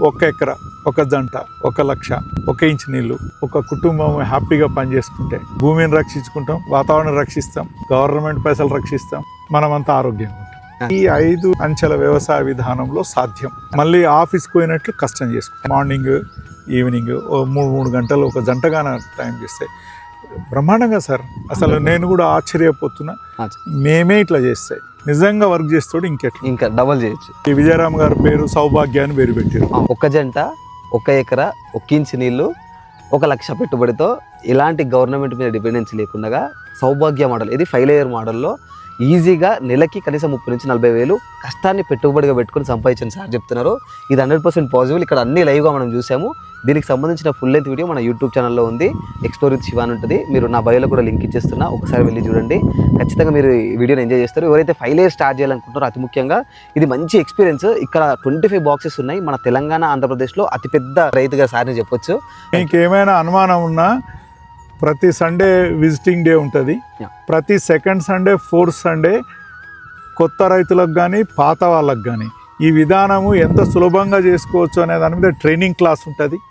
1 ఎకరా, 1 జంట, 1 లక్ష, 1 ఇంచు నీళ్లు, ఒక కుటుంబం హ్యాపీగా పనిచేసుకుంటే భూమిని రక్షించుకుంటాం, వాతావరణం రక్షిస్తాం, గవర్నమెంట్ పైసలు రక్షిస్తాం, మనమంతా ఆరోగ్యంగా ఉంటాం. ఈ 5 అంచెల వ్యవసాయ విధానంలో సాధ్యం. మళ్ళీ ఆఫీస్కి పోయినట్లు కష్టం చేసుకుంటాం. మార్నింగ్ ఈవినింగ్ 3 గంటలు 1 జంటగాన టైం చేస్తే బ్రహ్మాండంగా సార్. అసలు నేను కూడా ఆశ్చర్యపోతున్నా, మేమే ఇట్లా చేస్తే నిజంగా వర్క్ చేస్తాడు ఇంకా డబల్ చేయొచ్చు. ఈ విజయరామ్ గారి పేరు సౌభాగ్య అని పేరు పెట్టారు. 1 జంట, 1 ఎకరా, 1 ఇంచు నీళ్లు, 1 లక్ష పెట్టుబడితో ఎలాంటి గవర్నమెంట్ మీద డిపెండెన్సీ లేకుండా సౌభాగ్య మోడల్, ఇది 5 లేయర్ మోడల్లో ఈజీగా నెలకి కనీసం 30 నుంచి 40 వేలు కష్టాన్ని పెట్టుబడిగా పెట్టుకుని సంపాదించని సార్ చెప్తున్నారు. ఇది 100% పాసిబుల్. ఇక్కడ అన్ని లైవ్గా మనం చూసాము. దీనికి సంబంధించిన ఫుల్ లెంత్ వీడియో మన యూట్యూబ్ ఛానల్లో ఉంది, ఎక్స్ప్లోర్ విత్ శివ అని ఉంటుంది. మీరు నా బయోలో కూడా లింక్ ఇచ్చేస్తున్నా, ఒకసారి వెళ్ళి చూడండి. ఖచ్చితంగా మీరు ఈ వీడియోని ఎంజాయ్ చేస్తారు. ఎవరైతే 5 లేయర్ స్టార్ట్ చేయాలనుకుంటారో అతి ముఖ్యంగా ఇది మంచి ఎక్స్పీరియన్స్. ఇక్కడ 25 బాక్సెస్ ఉన్నాయి. మన తెలంగాణ, ఆంధ్రప్రదేశ్లో అతిపెద్ద రైతుగా సార్ని చెప్పొచ్చు. ఇంకేమైనా అనుమానం ఉన్నా ప్రతి సండే విజిటింగ్ డే ఉంటుంది. ప్రతి సెకండ్ సండే, ఫోర్త్ సండే కొత్త రైతులకు కానీ పాత వాళ్ళకు కానీ ఈ విధానము ఎంత సులభంగా చేసుకోవచ్చు అనే దాని మీద ట్రైనింగ్ క్లాస్ ఉంటుంది.